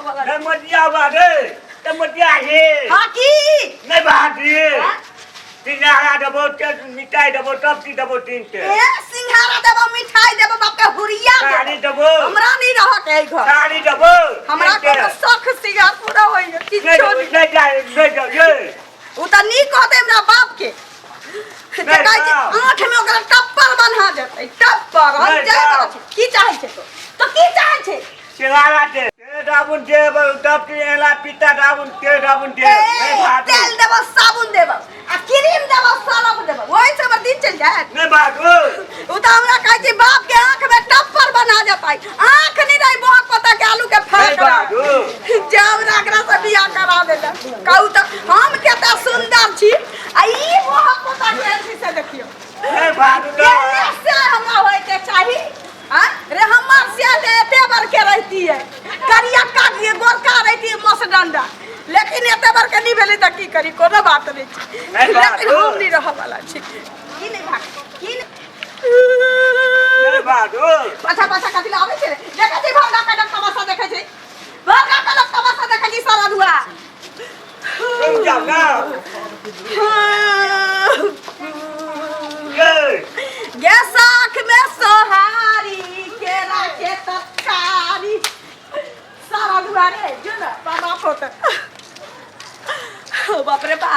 वाला नहीं मटिया बारे तो मटिया है हां की नहीं बात है सिंघाड़ा दबो मिठाई दबो टॉप की दबो तीन के ए सिंघाड़ा देबो मिठाई देबो बाप के हुरिया साड़ी दबो हमरा नहीं रह के घर साड़ी दबो हमरा को शौक सिंगार पूरा होई किछो नहीं जाओ ये उ त नी कह दे हमरा बाप के देखै छी आंख में ओकरा टप्पर बन्हा जेतै टप्पर हम जाय की चाहै छै तो की चाहै छै सिंघाड़ा दे साबुन दे टॉप की एला पिता साबुन के साबुन दे नहीं बात तेल देबो साबुन देबो आ क्रीम देबो सरफ देबो ओइ से हमर दिन चल जाय नहीं बात उ त हमरा कहै छी बाप के आंख में टप्पर बना जेतै आंख नहीं रही बहुत पता के आलू के फाकड़ा जाव रागरा से बियाह करा देला कहू त हम केता सुंदर छी आ ई बहुत पता के ऐसी से देखियो नहीं बात से हमरा होय के चाही हां रे हमर से एते बार के रहती है करिया काट दिए गोरका रहती है मस डंडा लेकिन एते बार के नहीं भेले त की करी कोनो बात नहीं छी लेकिन हम नहीं रह वाला छी की नहीं भाग की नहीं बात पाछा पाछा कथि आबै छै देखै छी भरगा का तमाशा देखै छी भरगा का तमाशा देखै छी सारा दुआ तुम जाओ ना ये साख में सोहारी के राखे तकारी सारा दुआरे जो ना बाबा पोत बाप रे बा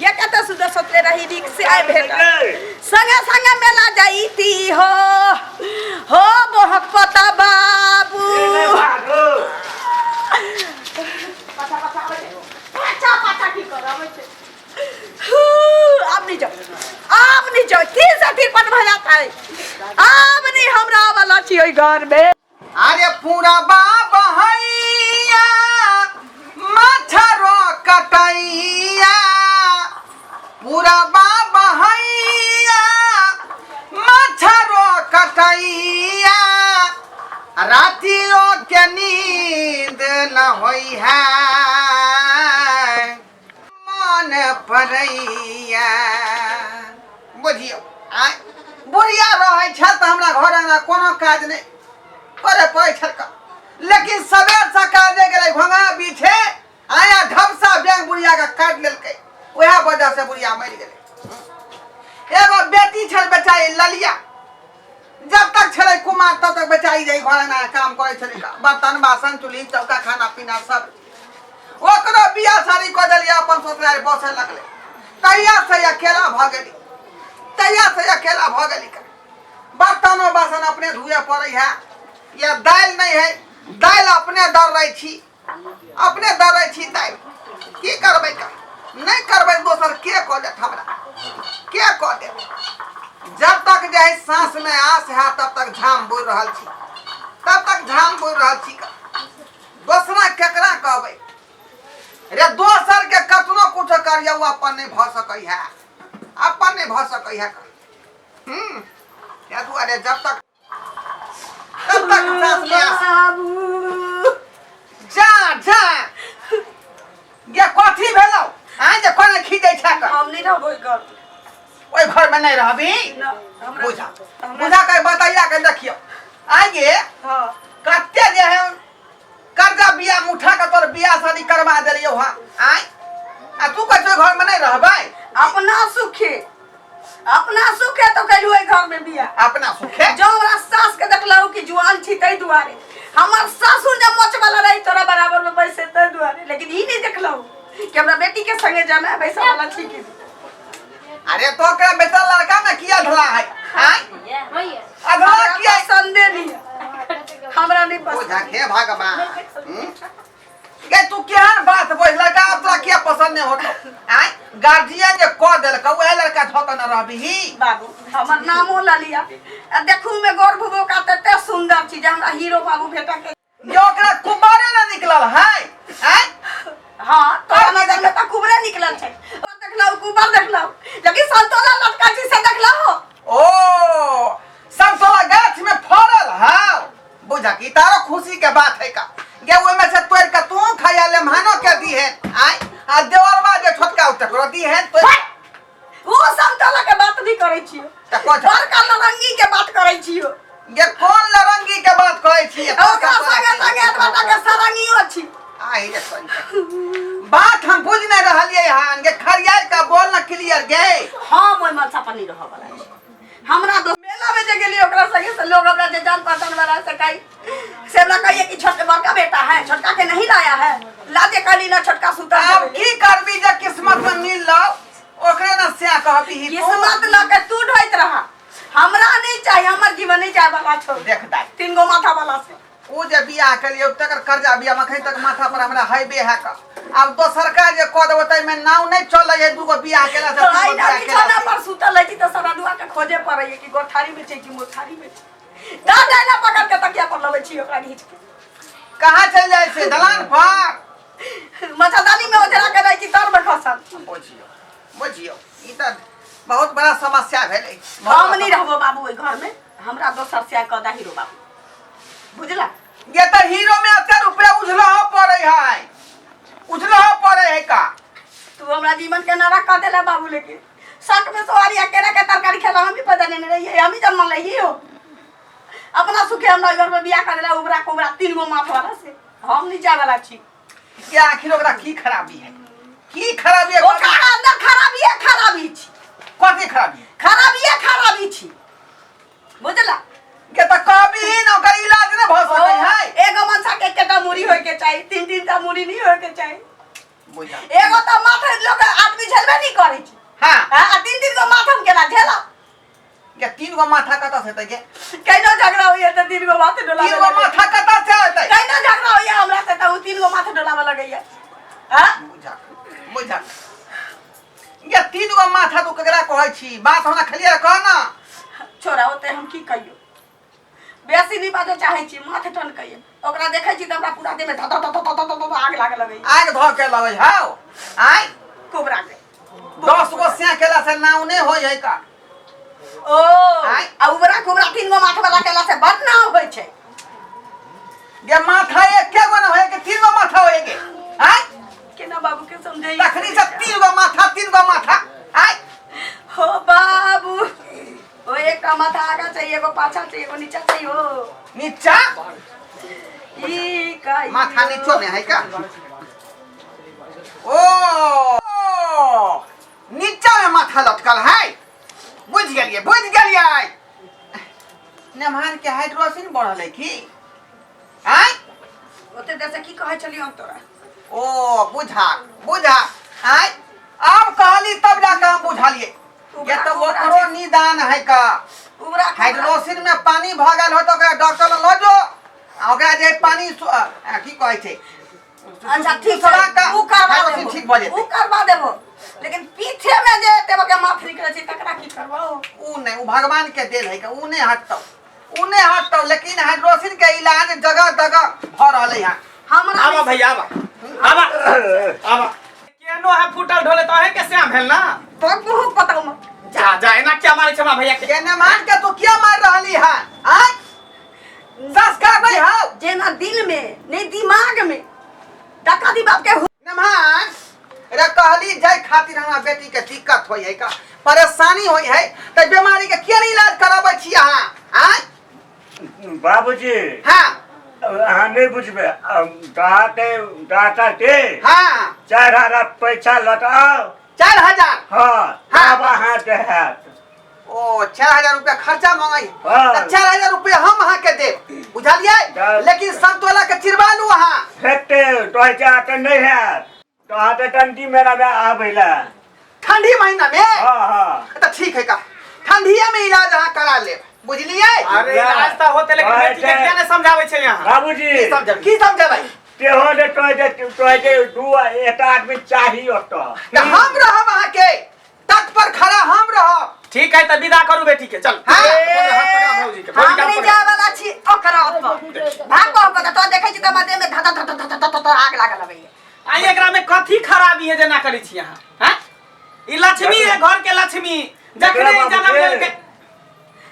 ये कत सुधा सोचले रही रिक से आए भेटा संगे संगे मेला जाईती हो मोहक पता बाबू पाछा पाछा आवे पाछा पाछा की करावे छे अब नहीं जाओ की सठी पट भ जाता है अब नहीं हमरा वाला छी ओई घर में अरे पूरा बाबा हैया मछरो कटैया पूरा बाबा हैया मछरो कटैया रातियों के नींद न होई है मन परैया बुझियो आ बुढ़िया रहे छ त हमरा घर में कोनो काज नहीं करे पड़े छ लेकिन सबेर सकाल दे गेलै भंगा बीछे आया ढबसा बैंक बुढ़िया का काट लेलकै ओहा वजह से बुढ़िया मर गेलै एगो बेटी छ बेचारी ललिया जब तक छले कुमार तब तक बेचारी जाई घर में काम करे छले बर्तन बासन चूल्ही चौका खाना पीना सब ओकरो बियाह शादी क देलिए अपन ससुराल बसे लगले तैयार से अकेला भ गेली बर्तनों बासन अपने धुए पड़े है या दाल नहीं है दाल अपने दर रही थी दाल की करबे का नहीं करबे दोसर के कह दे हमरा के कह दे जब तक जे सांस में आस है तब तक झाम बोल रहल छी दोसरा केकरा कहबै रे दोसर के कतनो कुछ करियो अपन नहीं भ सकै है या दुआरे जब तक जा ये कथी भेलौ आ जे कोने खीजै छ क हम नहीं रहबै घर ओइ घर में नहीं रहबी बुझा के बताइया के देखियो आगे हां कत्ते जे है कर्जा बिया मुठा के तोर बिया शादी करवा देलियो हां आय आ तू कहै घर में नहीं रहबै अपना सुखे तो कहलु ए घर में बिया अपना सुखे जो हमरा सास के देखलहु कि जुआन छी तै दुआरे हमर ससुर जब मोच वाला रही तोरा बराबर में पैसे तै दुआरे लेकिन ई नहीं देखलहु कि हमरा बेटी के संगे जाना पैसा वाला छी कि अरे तो के बेटा लड़का में किया ढला है हैं अगला किया संदेह नहीं हमरा नहीं पता ओ जाके भगवान गे तू केहन बात बोल लड़का तोरा के पसंद नहीं होतो आय गार्जियन जे कह देल क ओए लड़का ठोक न रहबी बाबू हमर नामो ललिया देखू में गौर भुगो का तते सुंदर छी जे हमरा हीरो बाबू बेटा के जो ओकरा कुमारे न निकलल है हैं हां तोरा नजर में त कुबरे निकलल छै देखलौ कुबर देखलौ लेकिन संतोला लटका छी से देखलौ ओ संतोला गाछ में फरल है बुझा की तारो खुशी के बात है का गे ओइ में से तोड़ के तू खाया ले मानो के दी है आय आ देवरवा जे छोटका उठक दी है तो वो संतोला के बात नहीं करै छियो त कोन बड़का लरंगी के बात करै छियो ये कौन लरंगी के बात कहै छी ओकरा संगे संगे एतबा के सरंगियो छी आई रे सही बात हम बुझ नहीं रहलिए हन के खरियार का बोल न क्लियर गे हम ओइ माथा पर नहीं रह वाला छी हमरा दो मेला में जे गेली ओकरा संगे से लोग हमरा जे जान पहचान वाला से कही से हमरा कहिए कि छोटे बड़का बेटा है छोटका के नहीं लाया है लाजे काली ना छोटका सूता अब की करबी जे किस्मत में मिल लो ओकरे न से कहबी ही किस्मत ल के तू ढोइत रहा हमरा नहीं चाहिए हमर जीवन नहीं चाहे वाला छोड़ देख दाई 3 गो माथा वाला से ओ जे बियाह कलियो तकर कर्जा बियाह में खै तक माथा पर हमरा हइबे है का अब दोसर का जे क देबो तै में नाव नहीं चले है दूगो बियाह केला से आई ना बिछाना पर सुतल रही त सारा दुआ के खोजे पड़ै है कि गोठारी में छै कि मोठारी में छै दा डाला पकड़ के तकिया पर लबै छी ओकरा घीच के कहां चल जाय से दलान पर मच्छरदानी में ओजरा के रही छी तर में खसल बुझियो ई त बहुत बड़ा समस्या भेलै हम नहीं रहबो बाबू ओइ घर में हमरा दोसर से क दा हीरो बाबू बुझला ये तो हीरो में अत्ते रुपया उझलो पड़े है उझलो पड़े है का तू हमरा जीवन के नरक कर देला बाबू लेके शक में सवारी अकेला के तरकारी खेला हम भी पता नहीं रही है हम ही जन्म लई हो अपना सुखे हमरा घर में बियाह कर देला उबरा कोबरा 3 गो माथ वाला से हम नहीं जाय वाला छी क्या आखिर ओकरा की खराबी है की खराबी है ओ खराबी छी कथी खराबी छी बुझला के त कभी ही न ओकर इलाज न भ सकै है एगो मनसा के केटा मुरी होय के चाहिए 3 टा मुरी नहीं होय के चाहिए बुझा एगो त माथे लोग आदमी झेलबे नहीं करे छी हां हां 3 गो माथम केला झेला के 3 गो माथा कता से त के कइनो झगड़ा होय त 3 गो माथे डोला 3 गो माथा कता से होतै कइनो झगड़ा होय हमरा से त 3 गो माथे डोलावा लगैया हां बुझा ये 3 गो माथा तू ककरा कहै छी बात हमरा क्लियर कह ना छोरा ओते हम की कहियो बेसी नहीं बाजे चाहे छी माथे टन कहिए ओकरा देखै छी त हमरा पूरा देह में ध आग लागे लगै आग ध के लगै हाउ आइ कोबरा के 10 गो से केला से नाव नहीं होय है का ओ आ उबरा कोबरा 3 गो माथा वाला केला से बड नाव होय छै ये माथा एक के गो न होय के 3 गो माथा होय के आइ केना बाबू के समझाई तखनी से 3 गो माथा आइ हो बाबू ओ एक माथा आगा चाहिए एगो पाछा चाहिए एगो नीचा चाहिए हो नीचा ई का माथा नीचो में है का ओ नीचा में माथा लटकल है बुझ गेलिए नमहान के हाइड्रोसिन बढ़ल है की आइ ओते जैसे की कहे चली हम तोरा ओ बुझा आइ अब कहली तब जाके हम बुझलिए ये तो ओकरो निदान है का उबरा हाइड्रोसिन में पानी भगल हो तो ओकरा डॉक्टर ल जो ओकरा जे पानी की कहै छै अच्छा ठीक है है उ करवा देबो ठीक भ जेतै उ करवा देबो लेकिन पीछे में जे तेबो के माथ निकले छै तकरा की करबो उ नहीं उ भगवान के देल है का उ नहीं हटतौ लेकिन हाइड्रोसिन के इलाज जगह जगह भ रहले है हमरा आवा भैया आवा केनो है फुटल ढोले तो है के श्याम भेल ना बहुत पता मत जा एना क्या मारे छमा भैया के केने मान के तू क्या मार रहली है आइ संस्कार नहीं है जेना दिल में नहीं दिमाग में डकाती बाप के नमान रे कहली जाय खातिर हमरा बेटी के दिक्कत होई है का परेशानी होई है त बीमारी के केना इलाज कराबै छी अहाँ आइ बाबूजी हां अहाँ नहीं बुझबे डाटे हां 4000 पैसा लौटाओ 4000 हाँ अब अहाँ के हैत ओ 4000 रुपया खर्चा मांगई हाँ। त 4000 रुपया हम अहाँ के देब बुझलिए लेकिन संतोला के चिरबालू अहाँ फेटे तो जाते नहीं हैत तो आते ठंडी मेरा में आबैला ठंडी महीना में हाँ त ठीक है का ठंडीए में इलाज अहाँ करा ले बुझलिए अरे इलाज तो होते लेकिन बेटी के क्या ने समझावे छै यहां बाबूजी की समझबै तेहो दे तो दू एक आदमी चाहिए तो त हम रहब अहाँ के तट पर खड़ा हम रहब ठीक है त विदा करू बेटी के चल हाँ। पकड़ा भौजी के हम नहीं जाय वाला छी ओकरा पर भागो को तो देखे छी त मदे में धत आग लागल लबे आई एकरा में कथी खराबी है जेना करै छी यहां हैं ई लक्ष्मी है घर के लक्ष्मी जखने जन्म लेल के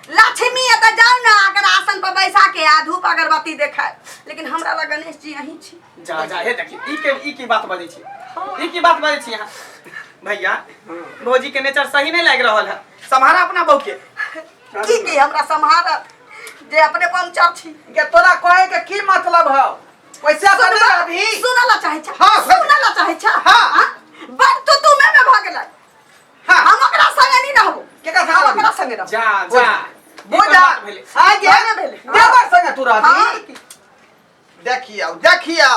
लक्ष्मी है त जाओ ना अगर आसन पर बैसा के आ धूप अगरबत्ती देखाय लेकिन हमरा ला गणेश जी यही छी जा हे देखी ई की बात बजै छी ई की बात बजै छी यहां भैया भौजी के नेचर सही नहीं लाग रहल है संभारा अपना बहू के की हमरा संभारत जे अपने पंचर छी के तोरा कहे के की मतलब है पैसा बने अभी सुनला चाहे छ हाँ, सुनला चाहे छ हाँ। बात तो तू में भाग गेलै हाँ। हम ओकरा संगे नहीं रहबो केकरा संगे हम रहबी? ओकरा संगे रहबो जा जा बोझा आगे भागे भेले। देवर संगे तू हाँ। रहबी देखियो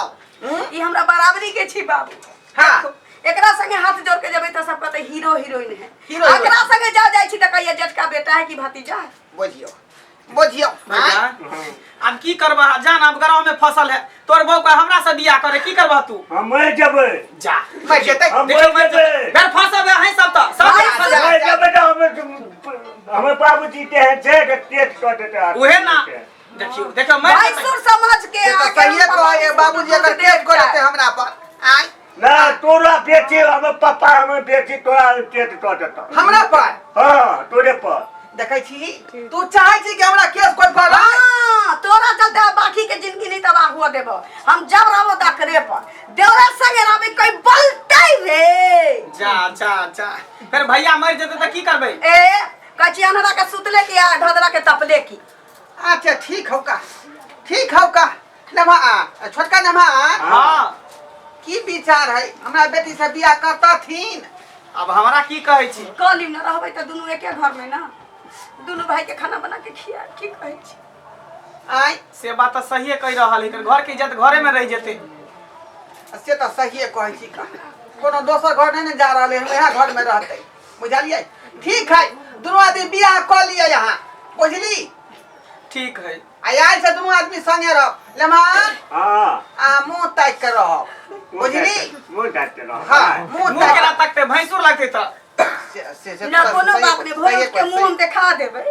ई हमरा बराबरी के छी बाबू हाँ। देखो, एकरा संगे हाथ जोड़ के जबै त सब कहते हीरो हीरोइन है हीरो, हीरोइन। एकरा संगे जा जाय छी त कहिए जेठका बेटा है कि भतीजा है बुझियो भैया अब की करबा जान अब गांव में फसल है तोर बहू का हमरा से बियाह करे की करबा तू हम मर जेबै जा मैं जेते हम देखो मर जेबै फिर फसल है सब तो सब भाई, फसल है। मर जेबै त हमें बाबूजी ते हैं जे के पेट कटते उहे ना देखियो देखो मैं भाई सुर समझ के ये तो आके सही है हम कहे बाबूजी अगर केस को देते हमरा पर आई ना तोरा बेचे हम पापा हम बेचे तोरा पेट कटत हमरा पर हां तोरे पर देखै छी तू चाहे छी कि हमरा केस कोई कर हाँ, तोरा चलते बाकी के जिंदगी नहीं तबाह हुआ देबो हम जब रहबो दकरे पर देवरा संगे रहबे कोई बोलतै रे जा जा जा फिर भैया मर जेते त की करबे ए कची अनहरा के सुतले की आ ढदरा के तपले की अच्छा ठीक हौ का लम्हा छोटका लम्हा हां की विचार है हमरा बेटी से बियाह करतथिन अब हमरा की कहै छी कली न रहबे त दुनु एके घर में ना दुनु भाई के खाना बना के खिया की कहै छी आई से बात तो सही कह रहल है घर के इज्जत घरे में रह जेते से तो सही कहै छी का कोनो दोसर घर नहीं जा रहले हम यहाँ घर में रहते बुझलिए ठीक है दोनों आदमी बियाह कर लिया यहाँ बुझली ठीक है आय से दोनों आदमी संगे रह लम्हा हां आ मुंह ताक कर रह बुझली मुंह डालते रहो हाँ मुंह मुंह केला तकते भैंसुर लगते त ना कोनो बात नहीं भोर के मुंह हम देखा देबै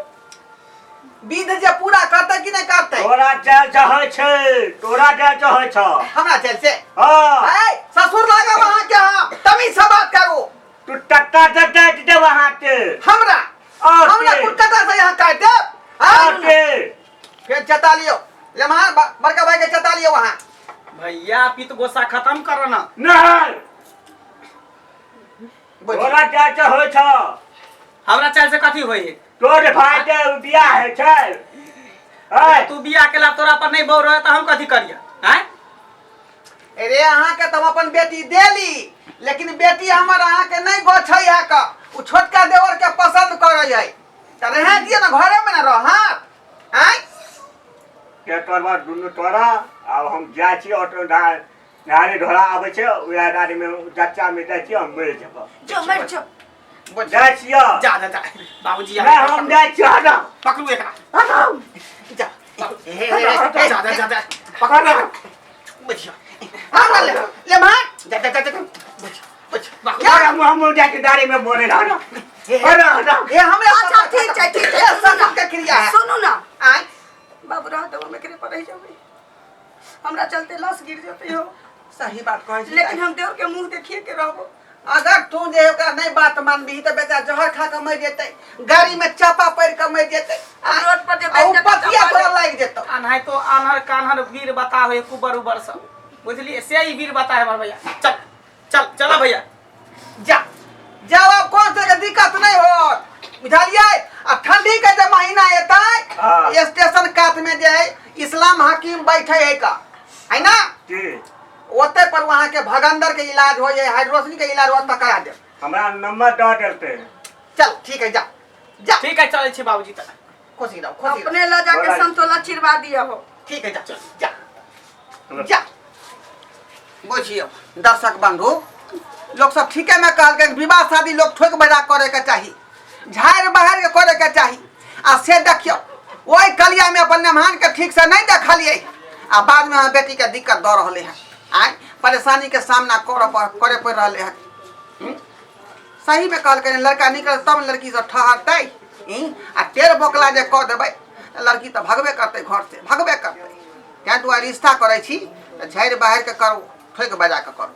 विध जे पूरा करते कि नहीं करते तोरा जाय चाहे छै तोरा जाय चाहे छ हमरा चल से हां ए ससुर लागा वहां के हम तभी से बात करू तू टक्का काट दे वहां के हमरा हमरा कुटकटा से यहाँ काट दे आके फिर चता लियो लम्हा बड़का भाई के चता लियो वहां भैया पित गोसा खत्म करो ना नहीं तोरा जाय चाहे छ हमरा चाल से कथी होई है तोरे भाई के बियाह है छै तू बियाह केला तोरा पर नहीं बौ रहे त हम कथी करिया हैं अरे अहाँ के तो अपन बेटी देली लेकिन बेटी हमर अहाँ के नहीं गोछै है का उ छोटका देवर के पसंद करे है त रह दिए ना घरे में ना रह हैं के करबा दुनु तोरा अब हम जाय छी ऑटो नारे ढोला आबै छै उया गाड़ी में जच्चा में जाय छी हम मर जेबो जो मर जो जाय छियो जा जा जा बाबूजी मैं हम जाय छी हटा पकड़ू एकरा जा जा जा जा जा पकड़ ले बचिया हां ले मां जा जा जा क्या हम जाय के गाड़ी में बोले रहा हटा हटा ये हमरा अच्छा ठीक है सब के क्रिया है सुनो ना आई बाबू रह दो में करे पर रह जाबे हमरा चलते लाश गिर जते हो सही बात कहै छी लेकिन हम देवर के मुंह देखिए के रहबो अगर तू जे ओकरा नहीं बात मानबी त बेटा जहर खा के मर जेतै गाड़ी में चापा पड़ के मर जेतै रोड पर जे आ पतिया तोरा लाग जेतौ अनहाय तो आनहर कानहर वीर बता है कुबर उबर सब बुझलिए से ही वीर बता है हमार भैया चल चल चला भैया जा जाओ अब कौन से दिक्कत नहीं हो बुझलिए आ ठंडी के जे महीना एतै स्टेशन कात में जे है इस्लाम हकीम बैठे है का है ना जी ओते पर वहां के भगंदर के इलाज हो जाए हाइड्रोसिन के इलाज हो त करा दे हमरा नंबर दे देते चल ठीक है जा जा ठीक है चले छी बाबूजी त खुशी रहो अपने ला जाके संतोला चिरवा दिया हो ठीक है जा जा जा बुझियो दर्शक बंधु लोग सब ठीके में कहल के विवाह शादी लोग ठोक बजा करे के चाही झाड़ बहार के करे के चाही आ से देखियो ओई कलिया में अपन मेहमान के ठीक से नहीं देखलिए आ बाद में बेटी के दिक्कत द रहले है आय परेशानी के सामना करे पड़ रहले है सही में कहल के लड़का निकल तब लड़की से ठहरतै आ टेर बोकला जे कह देबै लड़की तो भगबे करते घर से भगबे करते क्या दुआ रिश्ता करे छी झाड़ बहार के करू ठोक बजा के करू